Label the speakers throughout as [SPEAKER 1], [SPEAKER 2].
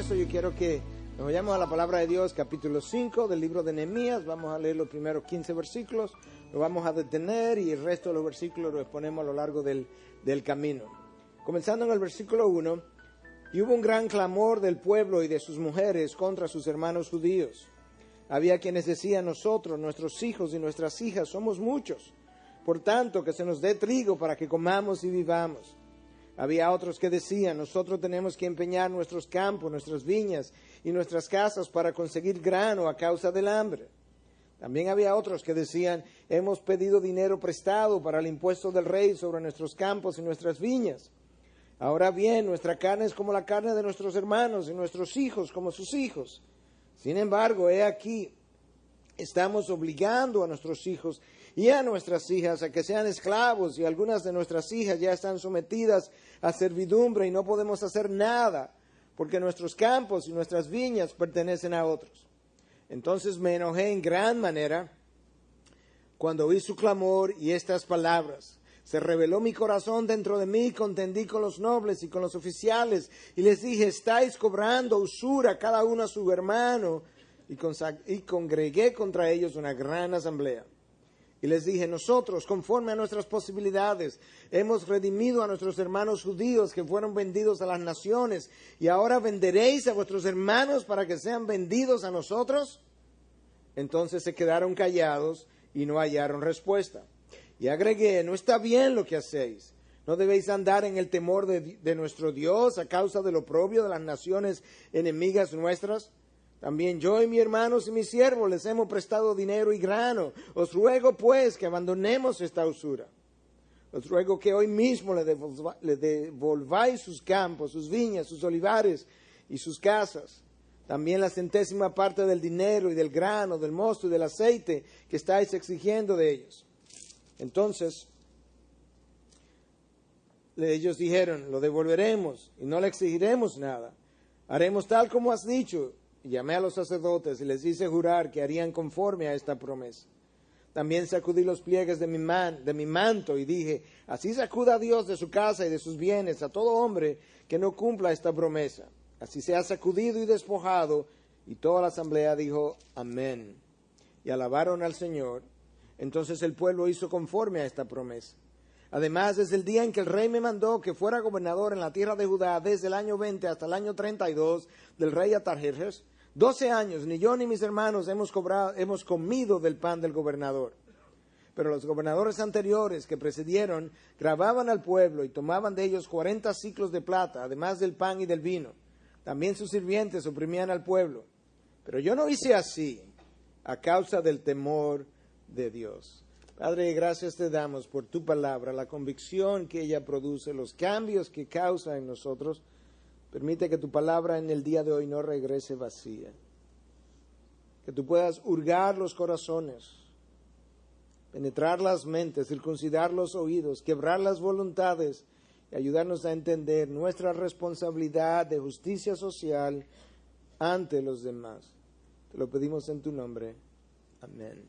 [SPEAKER 1] eso yo quiero que nos vayamos a la palabra de Dios, capítulo 5 del libro de Nehemías. Vamos a leer los primeros 15 versículos, lo vamos a detener y el resto de los versículos los exponemos a lo largo del camino. Comenzando en el versículo 1, y hubo un gran clamor del pueblo y de sus mujeres contra sus hermanos judíos. Había quienes decían: nosotros, nuestros hijos y nuestras hijas somos muchos, por tanto que se nos dé trigo para que comamos y vivamos. Había otros que decían: nosotros tenemos que empeñar nuestros campos, nuestras viñas y nuestras casas para conseguir grano a causa del hambre. También había otros que decían: hemos pedido dinero prestado para el impuesto del rey sobre nuestros campos y nuestras viñas. Ahora bien, nuestra carne es como la carne de nuestros hermanos y nuestros hijos como sus hijos. Sin embargo, he aquí, estamos obligando a nuestros hijos y a nuestras hijas a que sean esclavos, y algunas de nuestras hijas ya están sometidas a servidumbre y no podemos hacer nada, porque nuestros campos y nuestras viñas pertenecen a otros. Entonces me enojé en gran manera cuando oí su clamor y estas palabras. Se rebeló mi corazón dentro de mí, contendí con los nobles y con los oficiales, y les dije: estáis cobrando usura cada uno a su hermano, y congregué contra ellos una gran asamblea. Y les dije: nosotros, conforme a nuestras posibilidades, hemos redimido a nuestros hermanos judíos que fueron vendidos a las naciones, y ahora venderéis a vuestros hermanos para que sean vendidos a nosotros. Entonces se quedaron callados y no hallaron respuesta. Y agregué: no está bien lo que hacéis. No debéis andar en el temor de nuestro Dios a causa del oprobio de las naciones enemigas nuestras. También yo y mis hermanos y mis siervos les hemos prestado dinero y grano. Os ruego pues que abandonemos esta usura. Os ruego que hoy mismo le devolváis sus campos, sus viñas, sus olivares y sus casas. También la 100ª parte del dinero y del grano, del mosto y del aceite que estáis exigiendo de ellos. Entonces ellos dijeron: lo devolveremos y no le exigiremos nada. Haremos tal como has dicho. Y llamé a los sacerdotes y les hice jurar que harían conforme a esta promesa. También sacudí los pliegues de mi manto y dije: así sacuda a Dios de su casa y de sus bienes a todo hombre que no cumpla esta promesa. Así se ha sacudido y despojado. Y toda la asamblea dijo: amén. Y alabaron al Señor. Entonces el pueblo hizo conforme a esta promesa. Además, desde el día en que el rey me mandó que fuera gobernador en la tierra de Judá, desde el año 20 hasta el año 32 del rey Artajerjes, 12 años, ni yo ni mis hermanos hemos comido del pan del gobernador. Pero los gobernadores anteriores que precedieron gravaban al pueblo y tomaban de ellos 40 siclos de plata, además del pan y del vino. También sus sirvientes oprimían al pueblo. Pero yo no hice así, a causa del temor de Dios. Padre, gracias te damos por tu palabra, la convicción que ella produce, los cambios que causa en nosotros. Permite que tu palabra en el día de hoy no regrese vacía. Que tú puedas hurgar los corazones, penetrar las mentes, circuncidar los oídos, quebrar las voluntades y ayudarnos a entender nuestra responsabilidad de justicia social ante los demás. Te lo pedimos en tu nombre. Amén.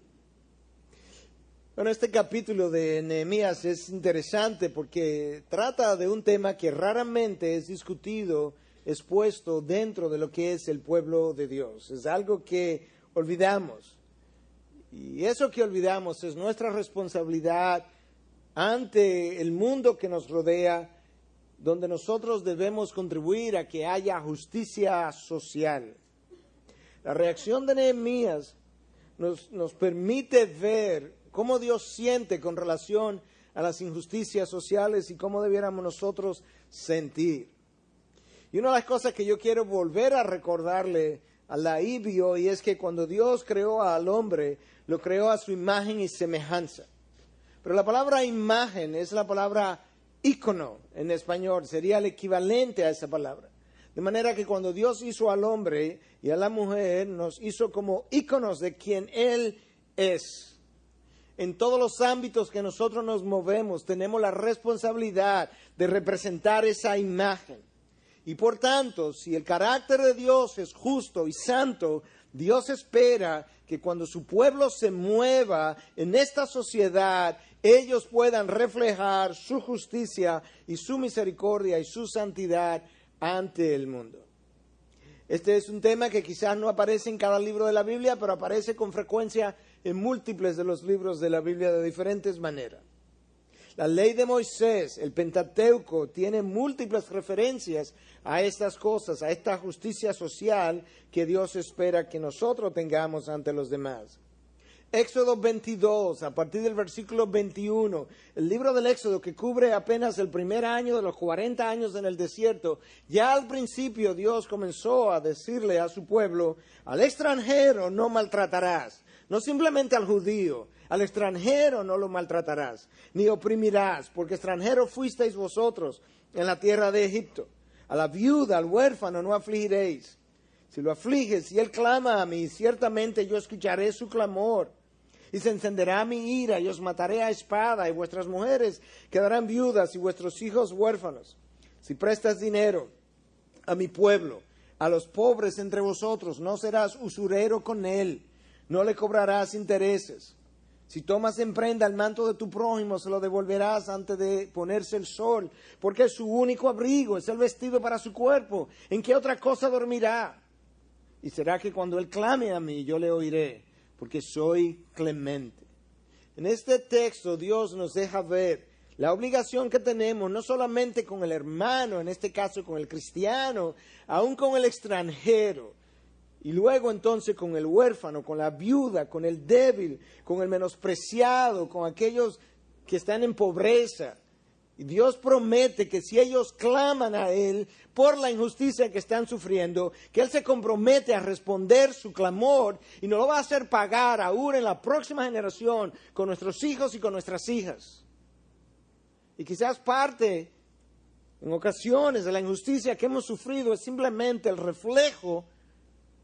[SPEAKER 1] Bueno, este capítulo de Nehemías es interesante porque trata de un tema que raramente es discutido, expuesto dentro de lo que es el pueblo de Dios. Es algo que olvidamos. Y eso que olvidamos es nuestra responsabilidad ante el mundo que nos rodea, donde nosotros debemos contribuir a que haya justicia social. La reacción de Nehemías nos permite ver cómo Dios siente con relación a las injusticias sociales y cómo debiéramos nosotros sentir. Y una de las cosas que yo quiero volver a recordarle a la Ibio, y es que cuando Dios creó al hombre, lo creó a su imagen y semejanza. Pero la palabra imagen es la palabra ícono en español, sería el equivalente a esa palabra. De manera que cuando Dios hizo al hombre y a la mujer, nos hizo como íconos de quien Él es. En todos los ámbitos que nosotros nos movemos, tenemos la responsabilidad de representar esa imagen. Y por tanto, si el carácter de Dios es justo y santo, Dios espera que cuando su pueblo se mueva en esta sociedad, ellos puedan reflejar su justicia y su misericordia y su santidad ante el mundo. Este es un tema que quizás no aparece en cada libro de la Biblia, pero aparece con frecuencia en múltiples de los libros de la Biblia de diferentes maneras. La ley de Moisés, el Pentateuco, tiene múltiples referencias a estas cosas, a esta justicia social que Dios espera que nosotros tengamos ante los demás. Éxodo 22, a partir del versículo 21, el libro del Éxodo que cubre apenas el primer año de los 40 años en el desierto, ya al principio Dios comenzó a decirle a su pueblo, al extranjero no maltratarás, no simplemente al judío, al extranjero no lo maltratarás, ni oprimirás, porque extranjero fuisteis vosotros en la tierra de Egipto. A la viuda, al huérfano no afligiréis. Si lo afliges y él clama a mí, ciertamente yo escucharé su clamor. Y se encenderá mi ira, y os mataré a espada, y vuestras mujeres quedarán viudas, y vuestros hijos huérfanos. Si prestas dinero a mi pueblo, a los pobres entre vosotros, no serás usurero con él, no le cobrarás intereses. Si tomas en prenda el manto de tu prójimo, se lo devolverás antes de ponerse el sol, porque su único abrigo es el vestido para su cuerpo. ¿En qué otra cosa dormirá? Y será que cuando él clame a mí, yo le oiré, porque soy clemente. En este texto Dios nos deja ver la obligación que tenemos, no solamente con el hermano, en este caso con el cristiano, aún con el extranjero. Y luego entonces con el huérfano, con la viuda, con el débil, con el menospreciado, con aquellos que están en pobreza. Y Dios promete que si ellos claman a Él por la injusticia que están sufriendo, que Él se compromete a responder su clamor y nos lo va a hacer pagar aún en la próxima generación con nuestros hijos y con nuestras hijas. Y quizás parte, en ocasiones, de la injusticia que hemos sufrido es simplemente el reflejo,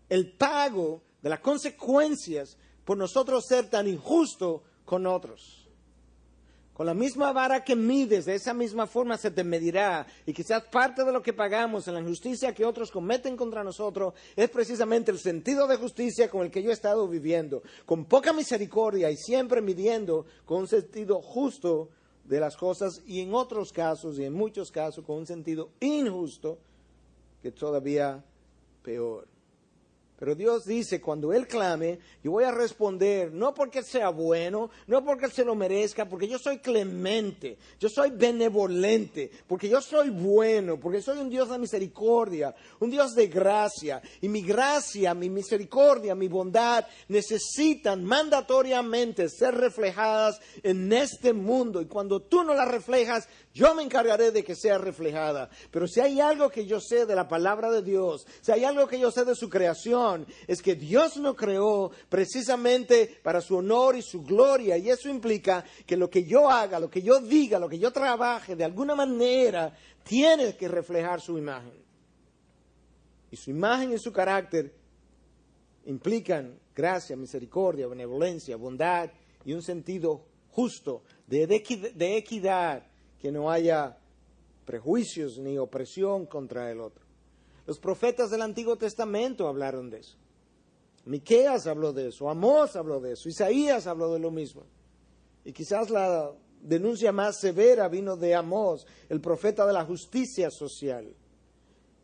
[SPEAKER 1] el pago de las consecuencias por nosotros ser tan injustos con otros. Con la misma vara que mides, de esa misma forma se te medirá. Y quizás parte de lo que pagamos en la injusticia que otros cometen contra nosotros es precisamente el sentido de justicia con el que yo he estado viviendo. Con poca misericordia y siempre midiendo con un sentido justo de las cosas y en otros casos y en muchos casos con un sentido injusto que todavía peor. Pero Dios dice, cuando Él clame, yo voy a responder, no porque Él sea bueno, no porque Él se lo merezca, porque yo soy clemente, yo soy benevolente, porque yo soy bueno, porque soy un Dios de misericordia, un Dios de gracia. Y mi gracia, mi misericordia, mi bondad necesitan mandatoriamente ser reflejadas en este mundo. Y cuando tú no las reflejas, yo me encargaré de que sea reflejada. Pero si hay algo que yo sé de la palabra de Dios, si hay algo que yo sé de su creación, es que Dios nos creó precisamente para su honor y su gloria, y eso implica que lo que yo haga, lo que yo diga, lo que yo trabaje, de alguna manera tiene que reflejar su imagen. Y su imagen y su carácter implican gracia, misericordia, benevolencia, bondad y un sentido justo de equidad, que no haya prejuicios ni opresión contra el otro. Los profetas del Antiguo Testamento hablaron de eso. Miqueas habló de eso, Amós habló de eso, Isaías habló de lo mismo. Y quizás la denuncia más severa vino de Amós, el profeta de la justicia social.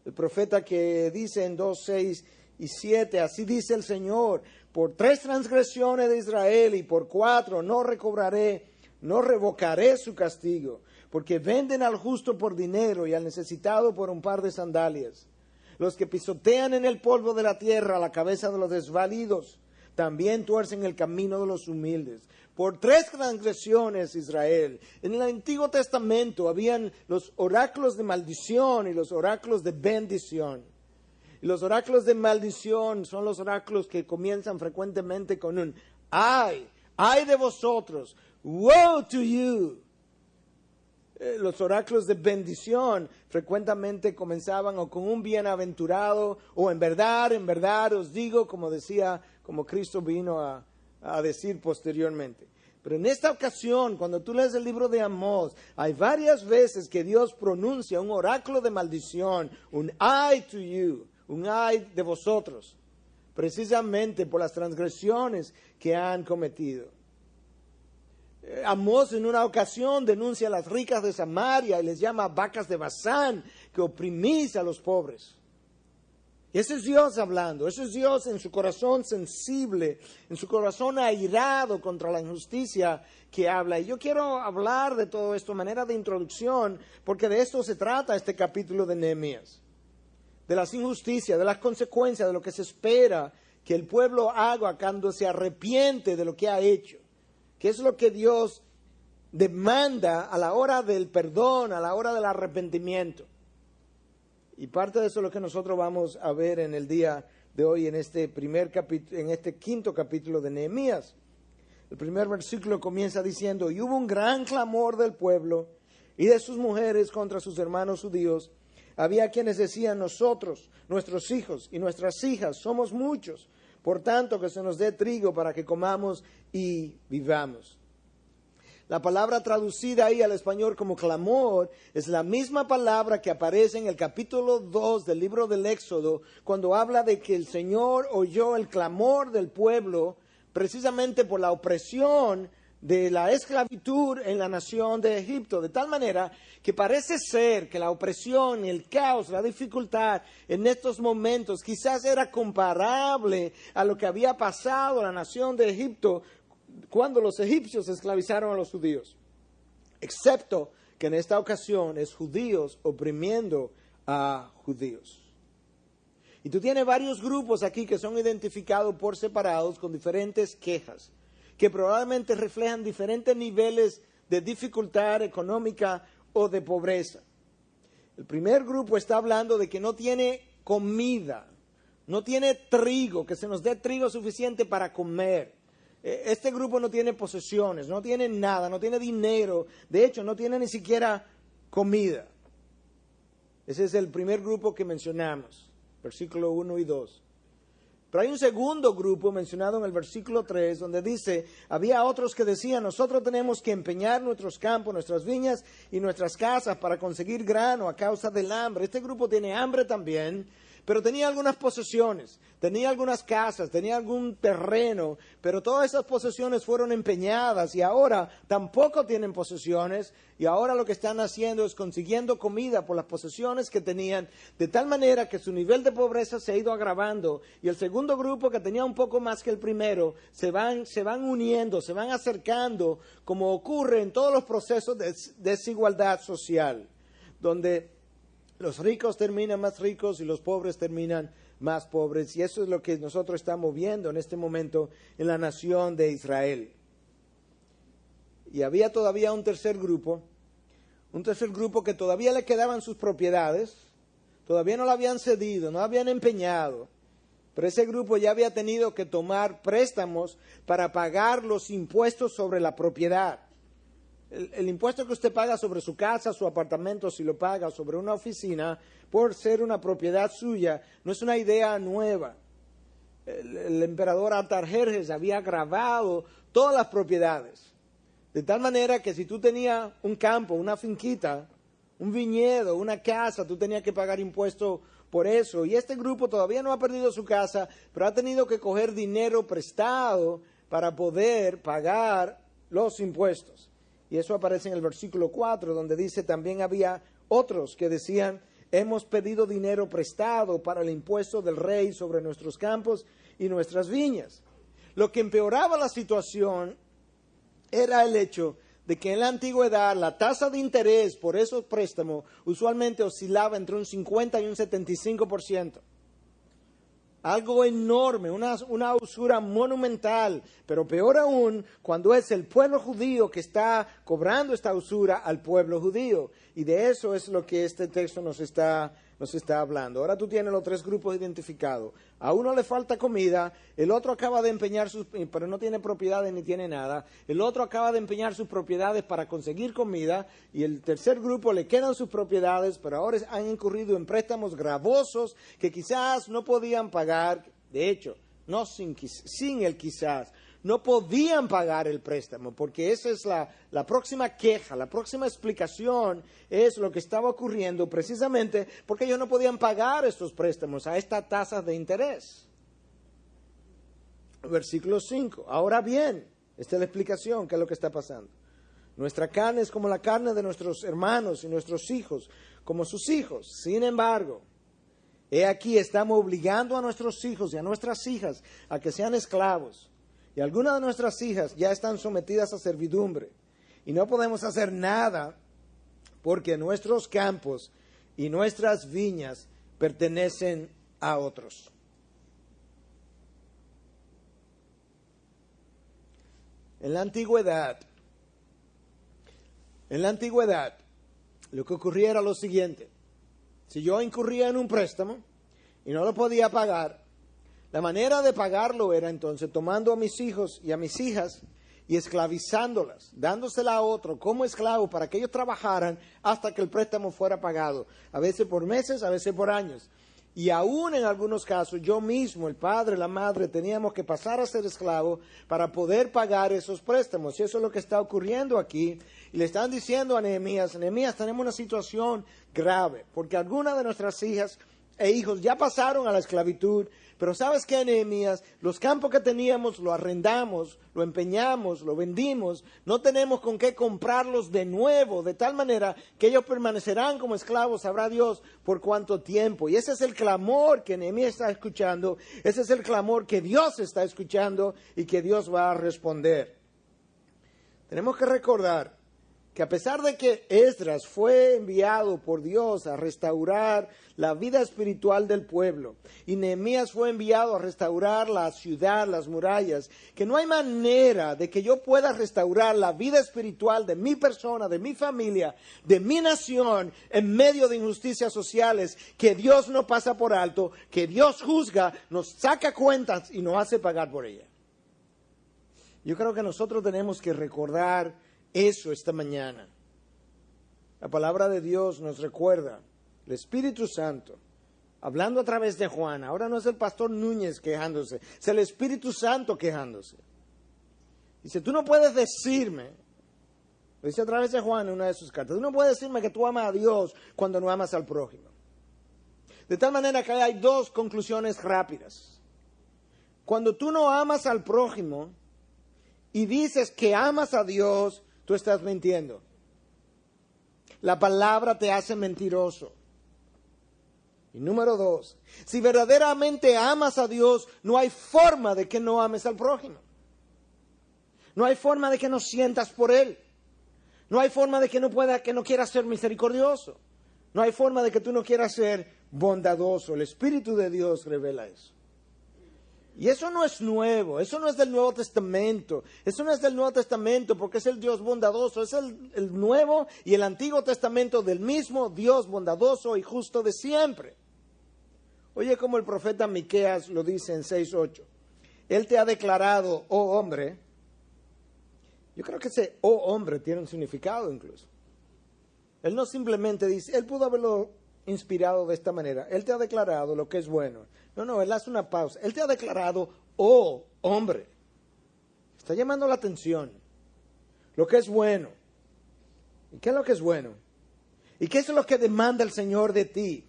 [SPEAKER 1] El profeta que dice en 2, 6 y 7, así dice el Señor, por 3 transgresiones de Israel y por 4 no revocaré su castigo, porque venden al justo por dinero y al necesitado por un par de sandalias. Los que pisotean en el polvo de la tierra la cabeza de los desvalidos, también tuercen el camino de los humildes. Por 3 transgresiones, Israel. En el Antiguo Testamento habían los oráculos de maldición y los oráculos de bendición. Y los oráculos de maldición son los oráculos que comienzan frecuentemente con un ay de vosotros, woe to you. Los oráculos de bendición frecuentemente comenzaban o con un bienaventurado o en verdad os digo, como Cristo vino a decir posteriormente. Pero en esta ocasión, cuando tú lees el libro de Amós, hay varias veces que Dios pronuncia un oráculo de maldición, un ay to you, un ay de vosotros, precisamente por las transgresiones que han cometido. Amós en una ocasión denuncia a las ricas de Samaria y les llama vacas de Basán, que oprimís a los pobres. Ese es Dios hablando, ese es Dios en su corazón sensible, en su corazón airado contra la injusticia que habla. Y yo quiero hablar de todo esto de manera de introducción, porque de esto se trata este capítulo de Nehemías. De las injusticias, de las consecuencias, de lo que se espera que el pueblo haga cuando se arrepiente de lo que ha hecho. Que es lo que Dios demanda a la hora del perdón, a la hora del arrepentimiento. Y parte de eso es lo que nosotros vamos a ver en el día de hoy, en este quinto capítulo de Nehemías. El primer versículo comienza diciendo: y hubo un gran clamor del pueblo y de sus mujeres contra sus hermanos judíos. Había quienes decían: nosotros, nuestros hijos y nuestras hijas somos muchos, por tanto que se nos dé trigo para que comamos y vivamos. La palabra traducida ahí al español como clamor es la misma palabra que aparece en el capítulo 2 del libro del Éxodo, cuando habla de que el Señor oyó el clamor del pueblo precisamente por la opresión de la esclavitud en la nación de Egipto, de tal manera que parece ser que la opresión, el caos, la dificultad en estos momentos quizás era comparable a lo que había pasado a la nación de Egipto cuando los egipcios esclavizaron a los judíos, excepto que en esta ocasión es judíos oprimiendo a judíos. Y tú tienes varios grupos aquí que son identificados por separados con diferentes quejas, que probablemente reflejan diferentes niveles de dificultad económica o de pobreza. El primer grupo está hablando de que no tiene comida, no tiene trigo, que se nos dé trigo suficiente para comer. Este grupo no tiene posesiones, no tiene nada, no tiene dinero, de hecho no tiene ni siquiera comida. Ese es el primer grupo que mencionamos, versículo 1 y 2. Pero hay un segundo grupo mencionado en el versículo 3, donde dice: había otros que decían: nosotros tenemos que empeñar nuestros campos, nuestras viñas y nuestras casas para conseguir grano a causa del hambre. Este grupo tiene hambre también, pero tenía algunas posesiones, tenía algunas casas, tenía algún terreno, pero todas esas posesiones fueron empeñadas y ahora tampoco tienen posesiones, y ahora lo que están haciendo es consiguiendo comida por las posesiones que tenían, de tal manera que su nivel de pobreza se ha ido agravando. Y el segundo grupo, que tenía un poco más que el primero, se van uniendo, se van acercando, como ocurre en todos los procesos de desigualdad social, donde los ricos terminan más ricos y los pobres terminan más pobres. Y eso es lo que nosotros estamos viendo en este momento en la nación de Israel. Y había todavía un tercer grupo que todavía le quedaban sus propiedades, todavía no la habían cedido, no la habían empeñado. Pero ese grupo ya había tenido que tomar préstamos para pagar los impuestos sobre la propiedad. El impuesto que usted paga sobre su casa, su apartamento, si lo paga sobre una oficina, por ser una propiedad suya, no es una idea nueva. El emperador Artajerjes había gravado todas las propiedades, de tal manera que si tú tenías un campo, una finquita, un viñedo, una casa, tú tenías que pagar impuesto por eso. Y este grupo todavía no ha perdido su casa, pero ha tenido que coger dinero prestado para poder pagar los impuestos. Y eso aparece en el versículo 4, donde dice: también había otros que decían: hemos pedido dinero prestado para el impuesto del rey sobre nuestros campos y nuestras viñas. Lo que empeoraba la situación era el hecho de que en la antigüedad la tasa de interés por esos préstamos usualmente oscilaba entre un 50 y un 75%. Algo enorme, una usura monumental, pero peor aún cuando es el pueblo judío que está cobrando esta usura al pueblo judío. Y de eso es lo que este texto nos está hablando. Ahora tú tienes los tres grupos identificados. A uno le falta comida, el otro acaba de empeñar pero no tiene propiedades ni tiene nada. El otro acaba de empeñar sus propiedades para conseguir comida, y el tercer grupo le quedan sus propiedades, pero ahora han incurrido en préstamos gravosos que quizás no podían pagar. De hecho, no sin el quizás, no podían pagar el préstamo, porque esa es la próxima queja, la próxima explicación es lo que estaba ocurriendo precisamente porque ellos no podían pagar estos préstamos a estas tasas de interés. Versículo 5. Ahora bien, esta es la explicación, ¿qué es lo que está pasando? Nuestra carne es como la carne de nuestros hermanos y nuestros hijos, como sus hijos. Sin embargo, He aquí, estamos obligando a nuestros hijos y a nuestras hijas a que sean esclavos. Y algunas de nuestras hijas ya están sometidas a servidumbre. Y no podemos hacer nada porque nuestros campos y nuestras viñas pertenecen a otros. En la antigüedad, lo que ocurría era lo siguiente. Si yo incurría en un préstamo y no lo podía pagar, la manera de pagarlo era entonces tomando a mis hijos y a mis hijas y esclavizándolas, dándosela a otro como esclavo para que ellos trabajaran hasta que el préstamo fuera pagado, a veces por meses, a veces por años. Y aún en algunos casos, yo mismo, el padre, la madre, teníamos que pasar a ser esclavo para poder pagar esos préstamos. Y eso es lo que está ocurriendo aquí. Y le están diciendo a Nehemías, Nehemías, tenemos una situación grave, porque algunas de nuestras hijas e hijos ya pasaron a la esclavitud. Pero ¿sabes qué, Nehemías? Los campos que teníamos lo arrendamos, lo empeñamos, lo vendimos. No tenemos con qué comprarlos de nuevo, de tal manera que ellos permanecerán como esclavos, sabrá Dios por cuánto tiempo. Y ese es el clamor que Nehemías está escuchando. Ese es el clamor que Dios está escuchando y que Dios va a responder. Tenemos que recordar que a pesar de que Esdras fue enviado por Dios a restaurar la vida espiritual del pueblo y Nehemías fue enviado a restaurar la ciudad, las murallas, que no hay manera de que yo pueda restaurar la vida espiritual de mi persona, de mi familia, de mi nación en medio de injusticias sociales que Dios no pasa por alto, que Dios juzga, nos saca cuentas y nos hace pagar por ella. Yo creo que nosotros tenemos que recordar eso esta mañana. La palabra de Dios nos recuerda, el Espíritu Santo, hablando a través de Juan. Ahora no es el pastor Núñez quejándose, es el Espíritu Santo quejándose. Dice, tú no puedes decirme, lo dice a través de Juan en una de sus cartas, tú no puedes decirme que tú amas a Dios cuando no amas al prójimo. De tal manera que hay dos conclusiones rápidas. Cuando tú no amas al prójimo y dices que amas a Dios, tú estás mintiendo. La palabra te hace mentiroso. Y número dos, si verdaderamente amas a Dios, no hay forma de que no ames al prójimo. No hay forma de que no sientas por él. No hay forma de que no quieras ser misericordioso. No hay forma de que tú no quieras ser bondadoso. El Espíritu de Dios revela eso. Y eso no es nuevo, eso no es del Nuevo Testamento, eso no es del Nuevo Testamento porque es el Dios bondadoso, es el Nuevo y el Antiguo Testamento del mismo Dios bondadoso y justo de siempre. Oye como el profeta Miqueas lo dice en 6:8, Él te ha declarado, oh hombre, yo creo que ese oh hombre tiene un significado incluso. Él no simplemente dice, Él pudo haberlo inspirado de esta manera, Él te ha declarado lo que es bueno. No, Él hace una pausa. Él te ha declarado, oh hombre. Está llamando la atención. Lo que es bueno. ¿Y qué es lo que es bueno? ¿Y qué es lo que demanda el Señor de ti?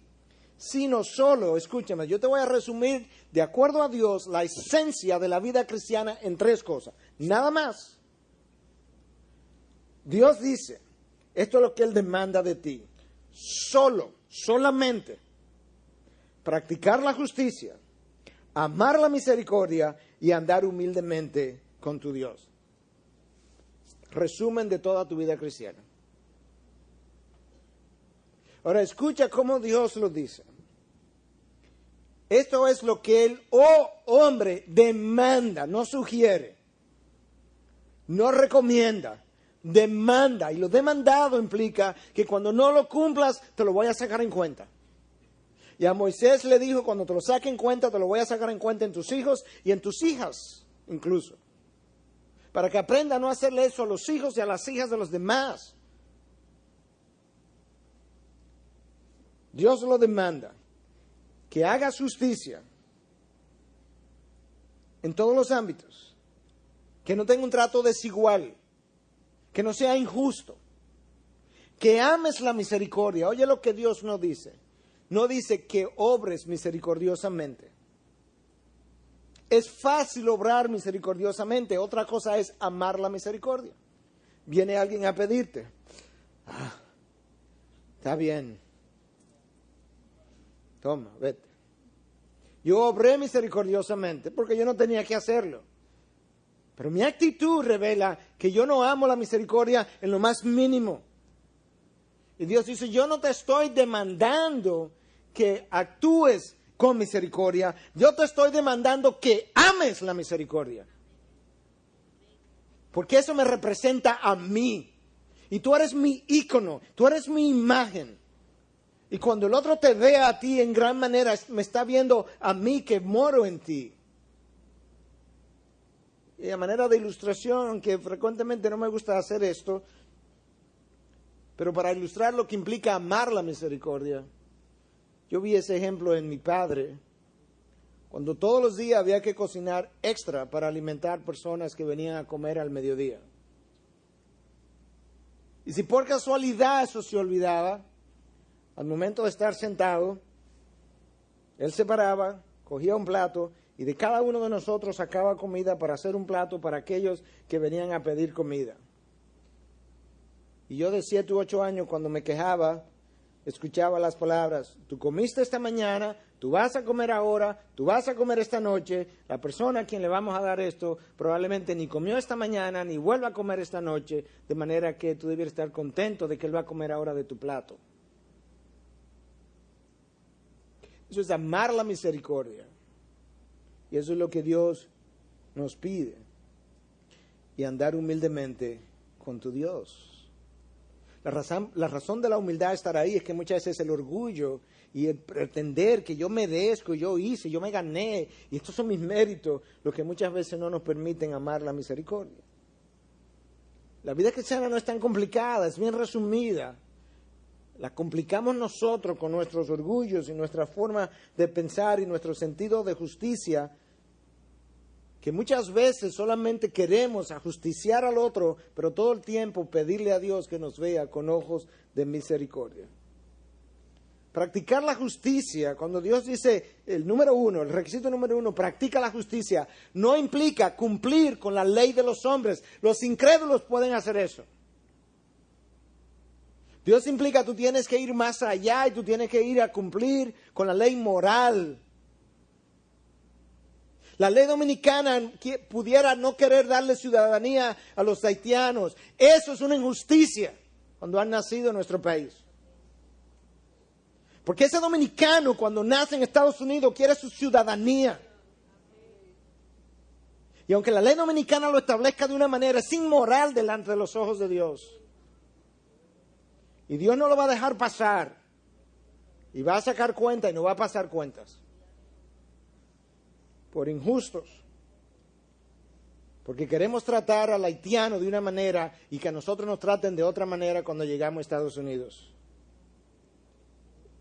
[SPEAKER 1] Sino solo, escúchame, yo te voy a resumir de acuerdo a Dios la esencia de la vida cristiana en tres cosas. Nada más. Dios dice, esto es lo que Él demanda de ti. Solamente. Practicar la justicia, amar la misericordia y andar humildemente con tu Dios. Resumen de toda tu vida cristiana. Ahora escucha cómo Dios lo dice. Esto es lo que el hombre demanda, no sugiere, no recomienda, demanda. Y lo demandado implica que cuando no lo cumplas te lo voy a sacar en cuenta. Y a Moisés le dijo, cuando te lo saque en cuenta, te lo voy a sacar en cuenta en tus hijos y en tus hijas incluso. Para que aprenda a no hacerle eso a los hijos y a las hijas de los demás. Dios lo demanda. Que hagas justicia en todos los ámbitos. Que no tenga un trato desigual. Que no sea injusto. Que ames la misericordia. Oye lo que Dios no dice. No dice que obres misericordiosamente. Es fácil obrar misericordiosamente. Otra cosa es amar la misericordia. Viene alguien a pedirte. Está bien. Toma, vete. Yo obré misericordiosamente porque yo no tenía que hacerlo. Pero mi actitud revela que yo no amo la misericordia en lo más mínimo. Y Dios dice, yo no te estoy demandando que actúes con misericordia. Yo te estoy demandando que ames la misericordia. Porque eso me representa a mí. Y tú eres mi ícono, tú eres mi imagen. Y cuando el otro te ve a ti en gran manera, me está viendo a mí que moro en ti. Y a manera de ilustración, aunque frecuentemente no me gusta hacer esto, pero para ilustrar lo que implica amar la misericordia, yo vi ese ejemplo en mi padre, cuando todos los días había que cocinar extra para alimentar personas que venían a comer al mediodía. Y si por casualidad eso se olvidaba, al momento de estar sentado, él se paraba, cogía un plato y de cada uno de nosotros sacaba comida para hacer un plato para aquellos que venían a pedir comida. Y yo de 7 u 8 años, cuando me quejaba, escuchaba las palabras, tú comiste esta mañana, tú vas a comer ahora, tú vas a comer esta noche, la persona a quien le vamos a dar esto probablemente ni comió esta mañana, ni vuelva a comer esta noche, de manera que tú debieras estar contento de que él va a comer ahora de tu plato. Eso es amar la misericordia. Y eso es lo que Dios nos pide. Y andar humildemente con tu Dios. La razón de la humildad estar ahí es que muchas veces el orgullo y el pretender que yo merezco, yo hice, yo me gané, y estos son mis méritos, lo que muchas veces no nos permiten amar la misericordia. La vida cristiana no es tan complicada, es bien resumida. La complicamos nosotros con nuestros orgullos y nuestra forma de pensar y nuestro sentido de justicia, que muchas veces solamente queremos ajusticiar al otro, pero todo el tiempo pedirle a Dios que nos vea con ojos de misericordia. Practicar la justicia, cuando Dios dice el requisito número 1, practica la justicia, no implica cumplir con la ley de los hombres. Los incrédulos pueden hacer eso. Dios implica tú tienes que ir más allá y tú tienes que ir a cumplir con la ley moral. La ley dominicana pudiera no querer darle ciudadanía a los haitianos. Eso es una injusticia cuando han nacido en nuestro país. Porque ese dominicano cuando nace en Estados Unidos quiere su ciudadanía. Y aunque la ley dominicana lo establezca de una manera, es inmoral delante de los ojos de Dios. Y Dios no lo va a dejar pasar. Y va a sacar cuenta y no va a pasar cuentas. Por injustos. Porque queremos tratar al haitiano de una manera y que a nosotros nos traten de otra manera cuando llegamos a Estados Unidos.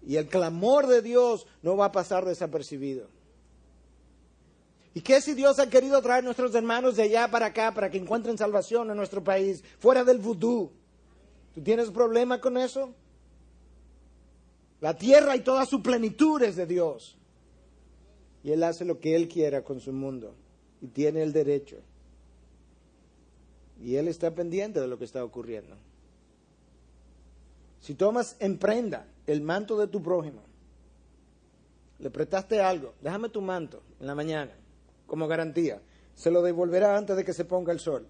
[SPEAKER 1] Y el clamor de Dios no va a pasar desapercibido. ¿Y qué si Dios ha querido traer a nuestros hermanos de allá para acá para que encuentren salvación en nuestro país, fuera del vudú? ¿Tú tienes problema con eso? La tierra y toda su plenitud es de Dios. Y Él hace lo que Él quiera con su mundo. Y tiene el derecho. Y Él está pendiente de lo que está ocurriendo. Si tomas en prenda el manto de tu prójimo, le prestaste algo, déjame tu manto en la mañana, como garantía, se lo devolverá antes de que se ponga el sol.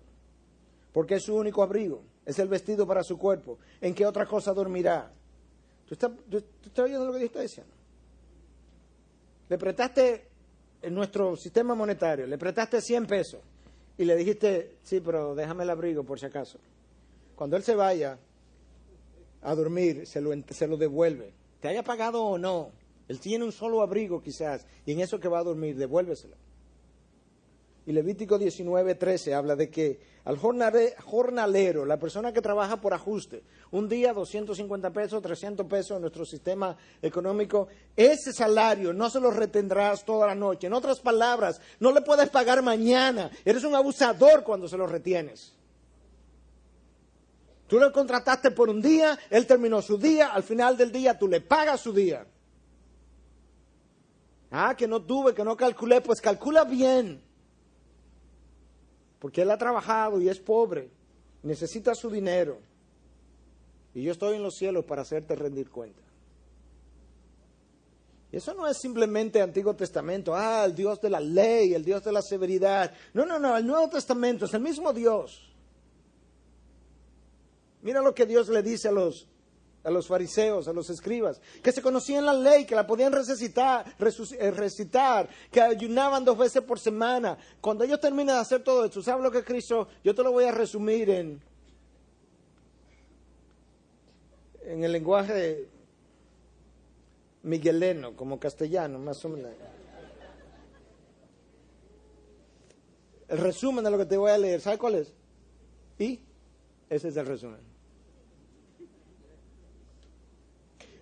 [SPEAKER 1] Porque es su único abrigo, es el vestido para su cuerpo. ¿En qué otra cosa dormirá? ¿Tú estás oyendo lo que Dios está diciendo? Le prestaste en nuestro sistema monetario, le prestaste 100 pesos y le dijiste, sí, pero déjame el abrigo por si acaso. Cuando él se vaya a dormir, se lo devuelve. Te haya pagado o no, él tiene un solo abrigo quizás, y en eso que va a dormir, devuélveselo. Y Levítico 19:13 habla de que al jornalero, la persona que trabaja por ajuste, un día 250 pesos, 300 pesos en nuestro sistema económico, ese salario no se lo retendrás toda la noche. En otras palabras, no le puedes pagar mañana. Eres un abusador cuando se lo retienes. Tú lo contrataste por un día, él terminó su día, al final del día tú le pagas su día. Que no tuve, que no calculé, pues calcula bien. Porque él ha trabajado y es pobre, necesita su dinero. Y yo estoy en los cielos para hacerte rendir cuenta. Eso no es simplemente Antiguo Testamento. El Dios de la ley, el Dios de la severidad. No, el Nuevo Testamento es el mismo Dios. Mira lo que Dios le dice a los fariseos, a los escribas, que se conocían la ley, que la podían recitar, que ayunaban 2 veces por semana. Cuando ellos terminan de hacer todo esto, ¿sabes lo que Cristo? Yo te lo voy a resumir en el lenguaje migueleno, como castellano, más o menos. El resumen de lo que te voy a leer, ¿sabes cuál es? Y ese es el resumen.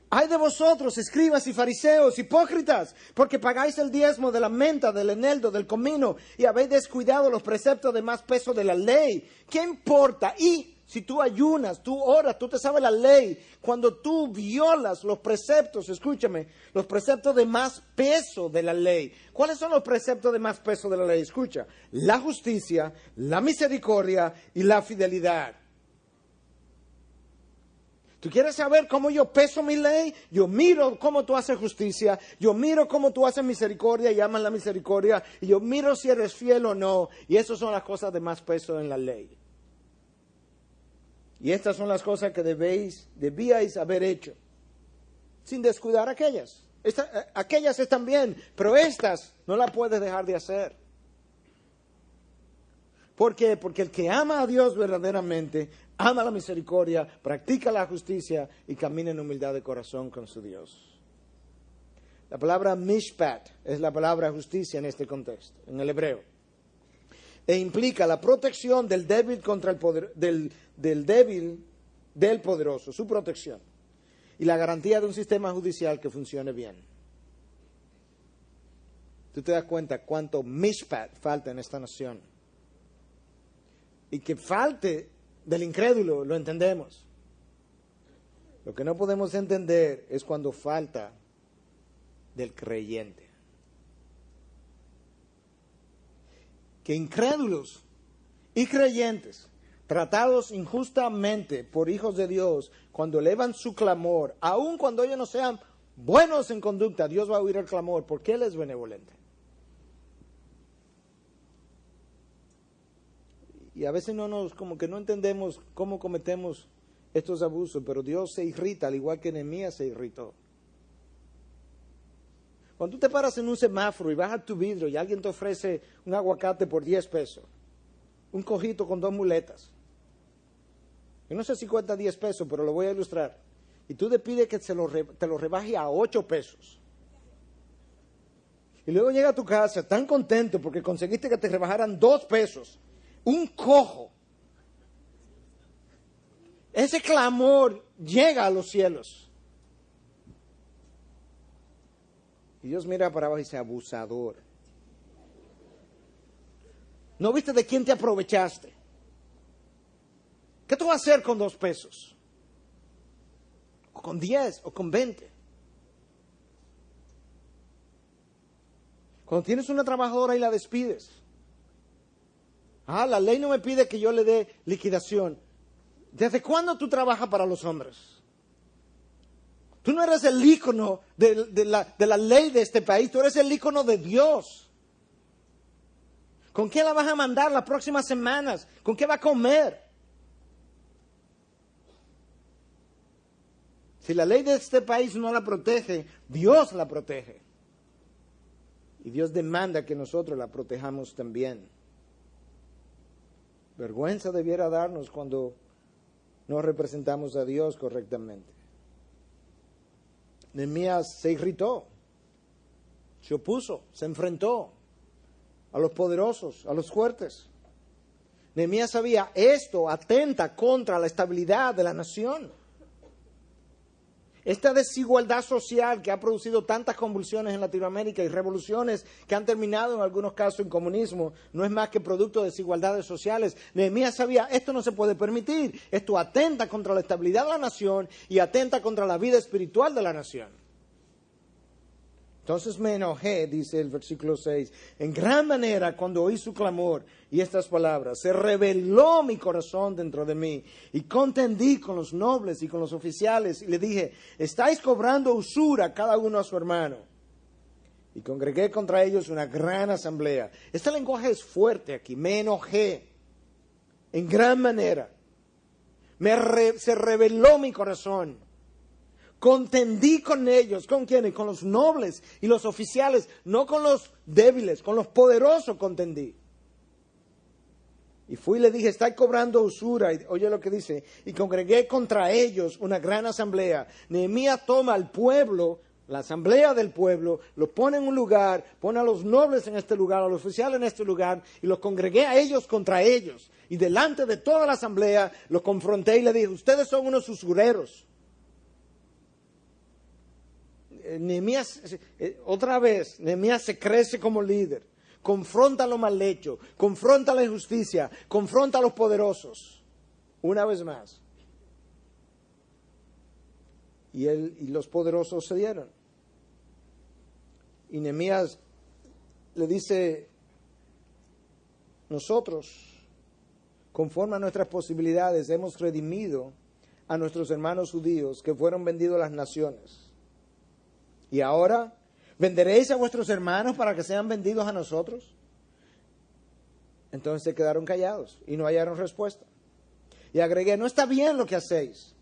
[SPEAKER 1] Ay de vosotros, escribas y fariseos, hipócritas, porque pagáis el diezmo de la menta, del eneldo, del comino, y habéis descuidado los preceptos de más peso de la ley. ¿Qué importa? Y si tú ayunas, tú oras, tú te sabes la ley, cuando tú violas los preceptos, escúchame, los preceptos de más peso de la ley. ¿Cuáles son los preceptos de más peso de la ley? Escucha, la justicia, la misericordia y la fidelidad. ¿Tú quieres saber cómo yo peso mi ley? Yo miro cómo tú haces justicia, yo miro cómo tú haces misericordia y amas la misericordia, y yo miro si eres fiel o no, y esas son las cosas de más peso en la ley. Y estas son las cosas que debíais haber hecho, sin descuidar aquellas. Aquellas están bien, pero estas no las puedes dejar de hacer. ¿Por qué? Porque el que ama a Dios verdaderamente, ama la misericordia, practica la justicia y camina en humildad de corazón con su Dios. La palabra mishpat es la palabra justicia en este contexto, en el hebreo. E implica la protección del débil contra el poder, del débil del poderoso, su protección. Y la garantía de un sistema judicial que funcione bien. Tú te das cuenta cuánto mishpat falta en esta nación. Y que falte del incrédulo, lo entendemos. Lo que no podemos entender es cuando falta del creyente. Que incrédulos y creyentes, tratados injustamente por hijos de Dios, cuando elevan su clamor, aun cuando ellos no sean buenos en conducta, Dios va a oír el clamor porque Él es benevolente. Y a veces como que no entendemos cómo cometemos estos abusos, pero Dios se irrita, al igual que Nehemías se irritó. Cuando tú te paras en un semáforo y bajas tu vidrio y alguien te ofrece un aguacate por 10 pesos, un cojito con 2 muletas, yo no sé si cuesta 10 pesos, pero lo voy a ilustrar, y tú le pides que te lo rebaje a 8 pesos, y luego llega a tu casa tan contento porque conseguiste que te rebajaran 2 pesos, un cojo, ese clamor llega a los cielos. Y Dios mira para abajo y dice, abusador. ¿No viste de quién te aprovechaste? ¿Qué tú vas a hacer con 2 pesos? ¿O con 10? ¿O con 20? Cuando tienes una trabajadora y la despides. La ley no me pide que yo le dé liquidación. ¿Desde cuándo tú trabajas para los hombres? Tú no eres el ícono de la ley de este país, tú eres el ícono de Dios. ¿Con qué la vas a mandar las próximas semanas? ¿Con qué va a comer? Si la ley de este país no la protege, Dios la protege. Y Dios demanda que nosotros la protejamos también. Vergüenza debiera darnos cuando no representamos a Dios correctamente. Nehemías se irritó, se opuso, se enfrentó a los poderosos, a los fuertes. Nehemías sabía, esto atenta contra la estabilidad de la nación. Esta desigualdad social que ha producido tantas convulsiones en Latinoamérica y revoluciones que han terminado en algunos casos en comunismo, no es más que producto de desigualdades sociales. Nehemías sabía, esto no se puede permitir. Esto atenta contra la estabilidad de la nación y atenta contra la vida espiritual de la nación. Entonces me enojé, dice el versículo 6, en gran manera cuando oí su clamor y estas palabras. Se rebeló mi corazón dentro de mí y contendí con los nobles y con los oficiales y le dije, estáis cobrando usura cada uno a su hermano. Y congregué contra ellos una gran asamblea. Este lenguaje es fuerte aquí. Me enojé en gran manera. Se rebeló mi corazón. Contendí con ellos. ¿Con quiénes? Con los nobles y los oficiales. No con los débiles, con los poderosos contendí. Y fui y le dije, estáis cobrando usura. Y oye lo que dice. Y congregué contra ellos una gran asamblea. Nehemías toma al pueblo, la asamblea del pueblo, lo pone en un lugar, pone a los nobles en este lugar, a los oficiales en este lugar, y los congregué a ellos contra ellos. Y delante de toda la asamblea los confronté y le dije, ustedes son unos usureros. Nehemías, otra vez, Nehemías se crece como líder. Confronta lo mal hecho, confronta la injusticia, confronta a los poderosos. Una vez más. Y los poderosos cedieron. Y Nehemías le dice, nosotros, conforme a nuestras posibilidades, hemos redimido a nuestros hermanos judíos que fueron vendidos a las naciones. Y ahora, ¿venderéis a vuestros hermanos para que sean vendidos a nosotros? Entonces se quedaron callados y no hallaron respuesta. Y agregué, no está bien lo que hacéis.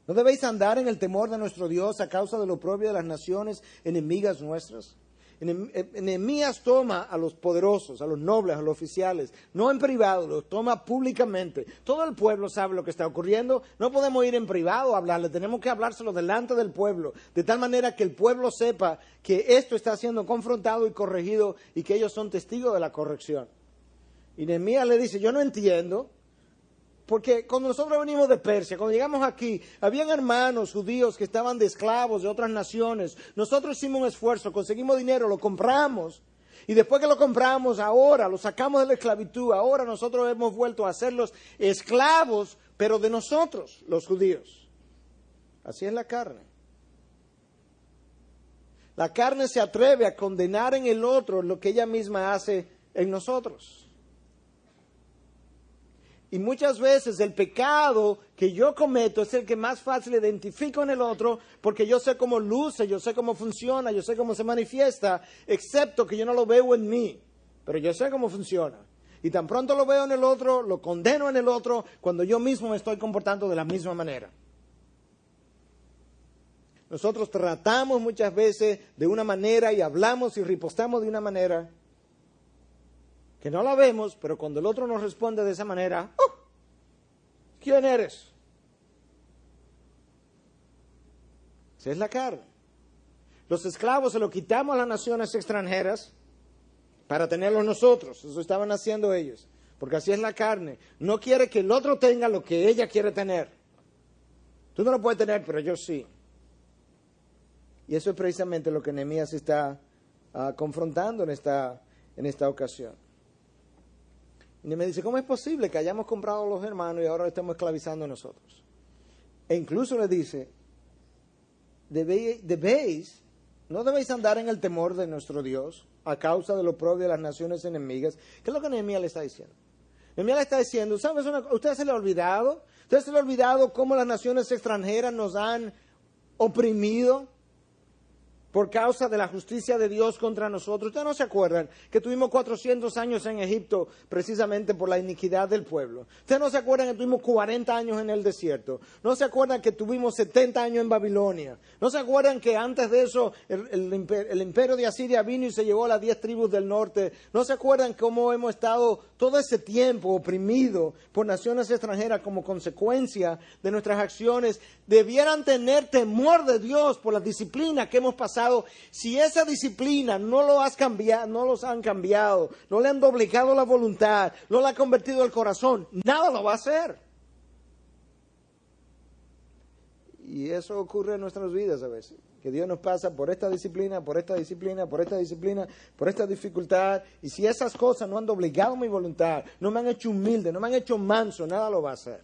[SPEAKER 1] ¿No debéis andar en el temor de nuestro Dios a causa del oprobio de las naciones enemigas nuestras? Nehemías toma a los poderosos, a los nobles, a los oficiales, no en privado, los toma públicamente. Todo el pueblo sabe lo que está ocurriendo. No podemos ir en privado a hablarle, tenemos que hablárselo delante del pueblo, de tal manera que el pueblo sepa que esto está siendo confrontado y corregido y que ellos son testigos de la corrección. Y Nehemías le dice, yo no entiendo. Porque cuando nosotros venimos de Persia, cuando llegamos aquí, habían hermanos judíos que estaban de esclavos de otras naciones. Nosotros hicimos un esfuerzo, conseguimos dinero, lo compramos. Y después que lo compramos, ahora lo sacamos de la esclavitud. Ahora nosotros hemos vuelto a hacerlos esclavos, pero de nosotros, los judíos. Así es la carne. La carne se atreve a condenar en el otro lo que ella misma hace en nosotros. Y muchas veces el pecado que yo cometo es el que más fácil identifico en el otro, porque yo sé cómo luce, yo sé cómo funciona, yo sé cómo se manifiesta, excepto que yo no lo veo en mí, pero yo sé cómo funciona. Y tan pronto lo veo en el otro, lo condeno en el otro, cuando yo mismo me estoy comportando de la misma manera. Nosotros tratamos muchas veces de una manera y hablamos y ripostamos de una manera que no la vemos, pero cuando el otro nos responde de esa manera, ¿quién eres? Esa es la carne. Los esclavos se los quitamos a las naciones extranjeras para tenerlos nosotros. Eso estaban haciendo ellos, porque así es la carne. No quiere que el otro tenga lo que ella quiere tener. Tú no lo puedes tener, pero yo sí. Y eso es precisamente lo que Nehemías está confrontando en esta ocasión. Y me dice, ¿cómo es posible que hayamos comprado a los hermanos y ahora los estemos esclavizando a nosotros? E incluso le dice, no debéis andar en el temor de nuestro Dios a causa del oprobio de las naciones enemigas. ¿Qué es lo que Nehemías le está diciendo? Nehemías le está diciendo, ¿sabes ¿usted se le ha olvidado? ¿Usted se le ha olvidado cómo las naciones extranjeras nos han oprimido por causa de la justicia de Dios contra nosotros? ¿Ustedes no se acuerdan que tuvimos 400 años en Egipto precisamente por la iniquidad del pueblo? ¿Ustedes no se acuerdan que tuvimos 40 años en el desierto? ¿No se acuerdan que tuvimos 70 años en Babilonia? ¿No se acuerdan que antes de eso el imperio de Asiria vino y se llevó a las 10 tribus del norte? ¿No se acuerdan cómo hemos estado todo ese tiempo oprimidos por naciones extranjeras como consecuencia de nuestras acciones? Debieran tener temor de Dios por la disciplina que hemos pasado. Si esa disciplina no los han cambiado, no le han doblegado la voluntad, no le ha convertido el corazón, nada lo va a hacer. Y eso ocurre en nuestras vidas a veces, que Dios nos pasa por esta disciplina, por esta disciplina, por esta disciplina, por esta dificultad, y si esas cosas no han doblegado mi voluntad, no me han hecho humilde, no me han hecho manso, nada lo va a hacer.